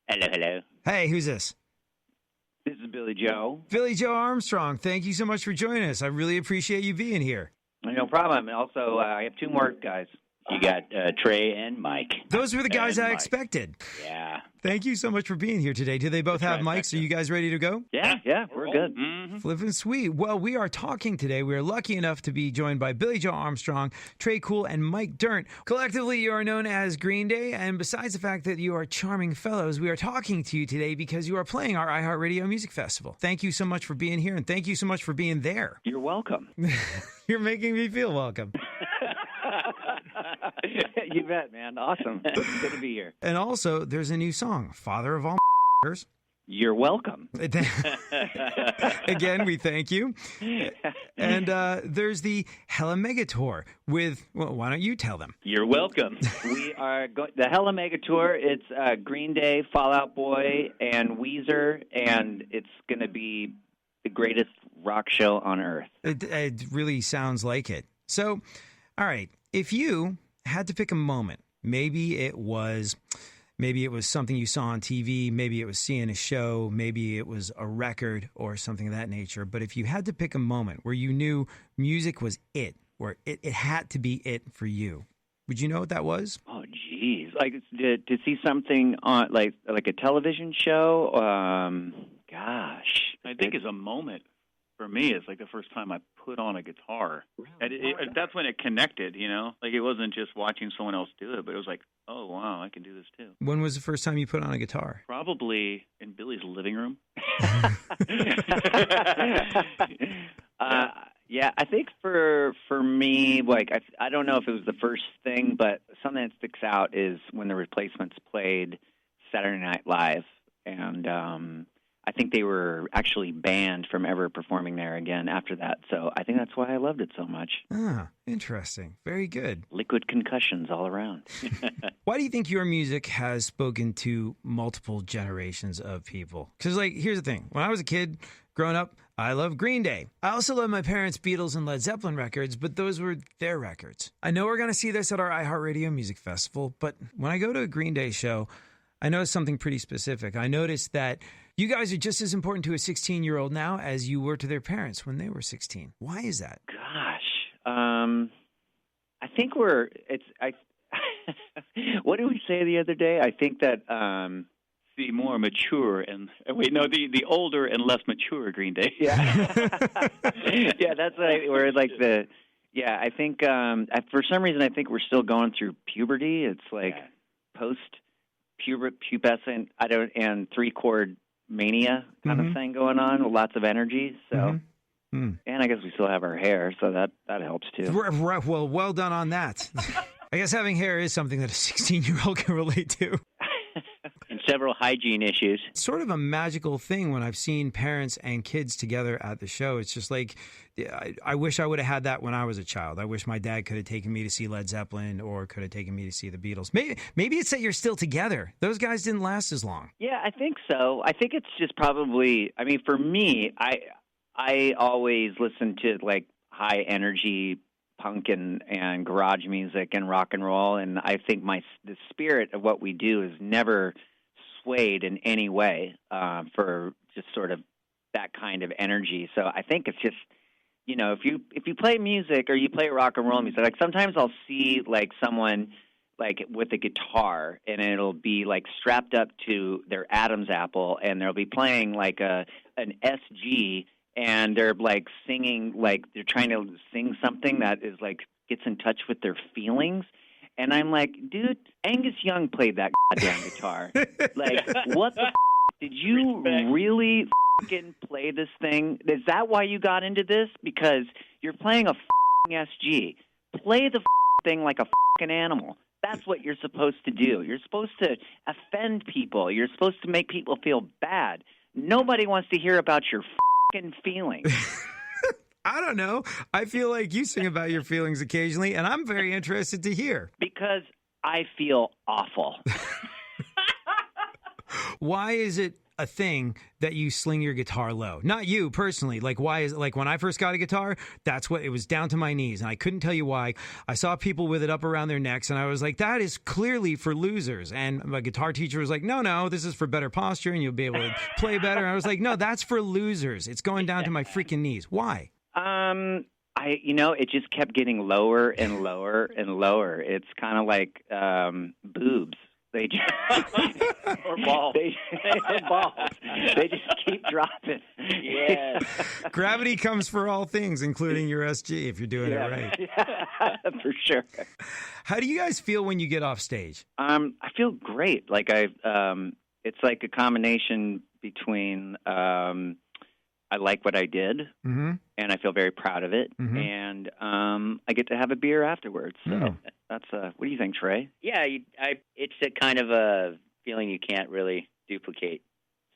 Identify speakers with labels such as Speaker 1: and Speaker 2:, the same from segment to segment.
Speaker 1: Hello, hello.
Speaker 2: Hey, who's this?
Speaker 1: This is Billy Joe.
Speaker 2: Billy Joe Armstrong. Thank you so much for joining us. I really appreciate you being here.
Speaker 1: No problem. And also, I have two more guys. You got Trey and Mike.
Speaker 2: Those were the guys I expected.
Speaker 1: Yeah.
Speaker 2: Thank you so much for being here today. Do they both have mics? Are you guys ready to go?
Speaker 1: Yeah, we're good. Mm-hmm.
Speaker 2: Flippin' sweet. Well, we are talking today. We are lucky enough to be joined by Billy Joe Armstrong, Trey Cool, and Mike Dirnt. Collectively, you are known as Green Day, and besides the fact that you are charming fellows, we are talking to you today because you are playing our iHeartRadio Music Festival. Thank you so much for being here, and thank you so much for being there.
Speaker 1: You're welcome.
Speaker 2: You're making me feel welcome.
Speaker 1: You bet, man. Awesome. Good to be here.
Speaker 2: And also, there's a new song, Father of All
Speaker 1: You're welcome.
Speaker 2: Again, we thank you. And there's the Hella Mega Tour with, well, why don't you tell them?
Speaker 1: You're welcome. We are the Hella Mega Tour. It's Green Day, Fall Out Boy, and Weezer, and it's going to be the greatest rock show on earth.
Speaker 2: It really sounds like it. So, all right, if you had to pick a moment, maybe it was something you saw on TV, maybe it was seeing a show, maybe it was a record or something of that nature. But if you had to pick a moment where you knew music was it, where it had to be it for you, would you know what that was?
Speaker 1: Oh, geez. Like to see something on like a television show? Gosh.
Speaker 3: I think it's a moment. For me, it's like the first time I put on a guitar.
Speaker 1: Really?
Speaker 3: And that's when it connected, you know? Like it wasn't just watching someone else do it, but it was like, oh, wow, I can do this too.
Speaker 2: When was the first time you put on a guitar?
Speaker 3: Probably in Billy's living room.
Speaker 1: Yeah, I think for me, like I don't know if it was the first thing, but something that sticks out is when the Replacements played Saturday Night Live, and I think they were actually banned from ever performing there again after that. So I think that's why I loved it so much.
Speaker 2: Ah, interesting. Very good.
Speaker 1: Liquid concussions all around.
Speaker 2: Why do you think your music has spoken to multiple generations of people? Because, like, here's the thing. When I was a kid, growing up, I loved Green Day. I also love my parents' Beatles and Led Zeppelin records, but those were their records. I know we're going to see this at our iHeartRadio Music Festival, but when I go to a Green Day show, I noticed something pretty specific. I noticed that you guys are just as important to a 16-year-old now as you were to their parents when they were 16. Why is that?
Speaker 1: Gosh, I think what did we say the other day? I think that
Speaker 3: The more mature the older and less mature Green Day.
Speaker 1: Yeah, yeah, that's where like I think for some reason I think we're still going through puberty. It's like post-pubescent, and three-chord mania kind of thing going on with lots of energy. So, and I guess we still have our hair, so that helps too.
Speaker 2: Well done on that. I guess having hair is something that a 16-year-old can relate to.
Speaker 1: And several hygiene issues.
Speaker 2: It's sort of a magical thing when I've seen parents and kids together at the show. It's just like, I wish I would have had that when I was a child. I wish my dad could have taken me to see Led Zeppelin or could have taken me to see the Beatles. Maybe it's that you're still together. Those guys didn't last as long.
Speaker 1: Yeah, I think so. I think it's just probably, I mean, for me, I always listen to like high energy punk and garage music and rock and roll, and I think the spirit of what we do is never swayed in any way for just sort of that kind of energy. So I think it's just, you know, if you play music or you play rock and roll music, like sometimes I'll see like someone like with a guitar and it'll be like strapped up to their Adam's apple and they'll be playing like an SG and they're like singing, like they're trying to sing something that is like gets in touch with their feelings. And I'm like, dude, Angus Young played that goddamn guitar. Like, what the did you really fucking play this thing? Is that why you got into this? Because you're playing a SG. Play the thing like a fucking animal. That's what you're supposed to do. You're supposed to offend people. You're supposed to make people feel bad. Nobody wants to hear about your fucking feelings.
Speaker 2: I don't know. I feel like you sing about your feelings occasionally, and I'm very interested to hear.
Speaker 1: Because I feel awful.
Speaker 2: Why is it a thing that you sling your guitar low? Not you personally. Like, why is it, like, when I first got a guitar, that's what it was, down to my knees. And I couldn't tell you why. I saw people with it up around their necks, and I was like, that is clearly for losers. And my guitar teacher was like, no, this is for better posture and you'll be able to play better. And I was like, no, that's for losers. It's going down to my freaking knees. Why?
Speaker 1: It just kept getting lower and lower and lower. It's kind of like boobs. They just
Speaker 3: or balls.
Speaker 1: Balls. They just keep dropping.
Speaker 3: Yeah.
Speaker 2: Gravity comes for all things, including your SG, if you're doing it right.
Speaker 1: Yeah, for sure.
Speaker 2: How do you guys feel when you get off stage?
Speaker 1: I feel great. Like it's like a combination between I like what I did,
Speaker 2: mm-hmm.
Speaker 1: and I feel very proud of it,
Speaker 2: mm-hmm.
Speaker 1: and I get to have a beer afterwards. So that's what do you think, Trey?
Speaker 4: Yeah, it's a kind of a feeling you can't really duplicate.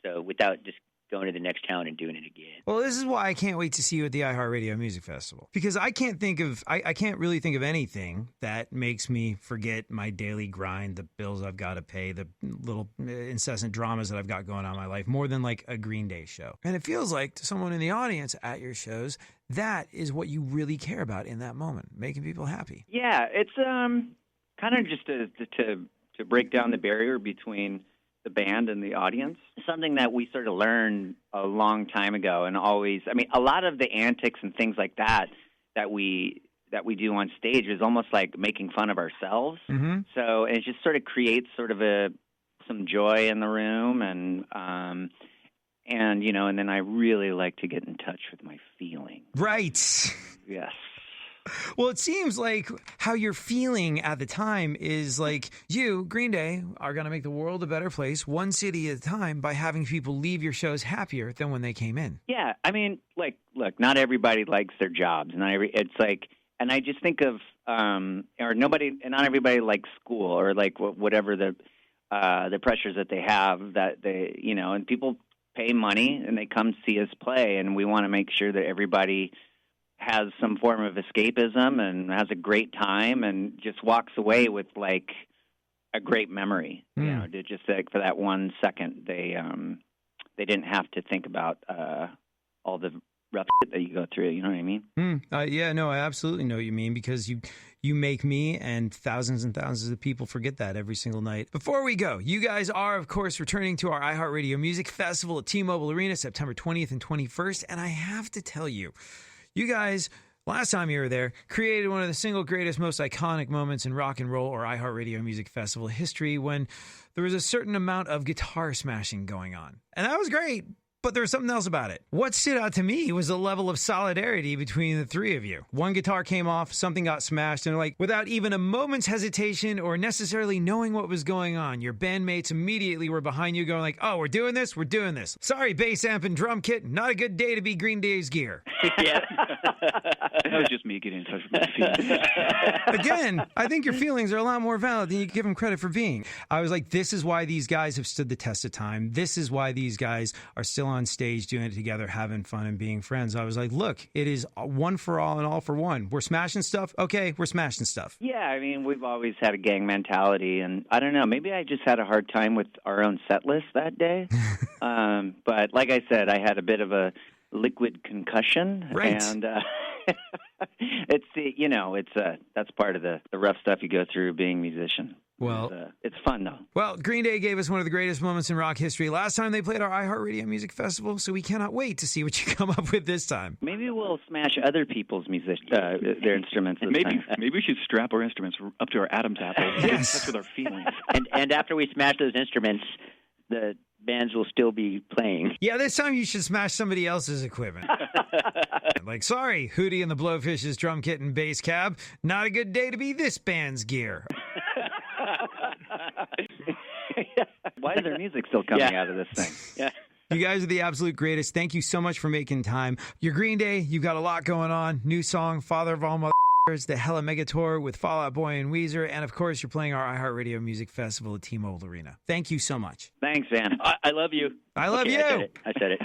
Speaker 4: So without just going to the next town and doing it again.
Speaker 2: Well, this is why I can't wait to see you at the iHeartRadio Music Festival, because I can't really think of anything that makes me forget my daily grind, the bills I've got to pay, the little incessant dramas that I've got going on in my life, more than like a Green Day show. And it feels like to someone in the audience at your shows, that is what you really care about in that moment, making people happy.
Speaker 1: Yeah, it's kind of just to break down the barrier between the band and the audience. Something that we sort of learned a long time ago, and always, I mean, a lot of the antics and things like that we do on stage is almost like making fun of ourselves.
Speaker 2: Mm-hmm.
Speaker 1: So it just sort of creates sort of some joy in the room, and then I really like to get in touch with my feelings.
Speaker 2: Right.
Speaker 1: Yes.
Speaker 2: Well, it seems like how you're feeling at the time is like you, Green Day, are going to make the world a better place, one city at a time, by having people leave your shows happier than when they came in.
Speaker 1: Yeah, I mean, like, look, not everybody likes their jobs, and and I just think of, not everybody likes school, or like whatever the pressures that they have, that they, and people pay money and they come see us play, and we want to make sure that everybody has some form of escapism and has a great time and just walks away with like a great memory. To just like for that 1 second, they didn't have to think about all the rough shit that you go through. You know what I mean?
Speaker 2: Yeah, no, I absolutely know what you mean, because you make me and thousands of people forget that every single night. Before we go, you guys are, of course, returning to our iHeartRadio Music Festival at T-Mobile Arena, September 20th and 21st. And I have to tell you, you guys, last time you were there, created one of the single greatest, most iconic moments in rock and roll or iHeartRadio Music Festival history, when there was a certain amount of guitar smashing going on. And that was great, but there was something else about it. What stood out to me was the level of solidarity between the three of you. One guitar came off, something got smashed, and like, without even a moment's hesitation or necessarily knowing what was going on, your bandmates immediately were behind you going like, oh, we're doing this. Sorry, bass amp and drum kit, not a good day to be Green Day's gear.
Speaker 3: Yeah. That was just me getting in touch with my feelings.
Speaker 2: Again, I think your feelings are a lot more valid than you give them credit for being. I was like, this is why these guys have stood the test of time. This is why these guys are still on stage doing it together, having fun and being friends. I was like, look, it is one for all and all for one. We're smashing stuff. Okay, we're smashing stuff.
Speaker 1: Yeah, I mean, we've always had a gang mentality, and I don't know, maybe I just had a hard time with our own set list that day. But like I said, I had a bit of a liquid concussion,
Speaker 2: right.
Speaker 1: And that's part of the rough stuff you go through being a musician.
Speaker 2: Well,
Speaker 1: it's fun, though.
Speaker 2: Well, Green Day gave us one of the greatest moments in rock history last time they played our iHeartRadio Music Festival, so we cannot wait to see what you come up with this time.
Speaker 1: Maybe we'll smash other people's their instruments this time.
Speaker 3: Maybe we should strap our instruments up to our Adam's apple and get in touch with our feelings.
Speaker 4: And after we smash those instruments, the bands will still be playing.
Speaker 2: Yeah, this time you should smash somebody else's equipment. Like, sorry, Hootie and the Blowfish's drum kit and bass cab, not a good day to be this band's gear.
Speaker 1: Why is their music still coming out of this thing?
Speaker 4: Yeah.
Speaker 2: You guys are the absolute greatest. Thank you so much for making time. You're Green Day. You've got a lot going on. New song, Father of All Motherfuckers, the Hella Mega Tour with Fall Out Boy and Weezer. And, of course, you're playing our iHeartRadio Music Festival at T-Mobile Arena. Thank you so much.
Speaker 1: Thanks, Van.
Speaker 4: I love you.
Speaker 2: I love you.
Speaker 4: I said it.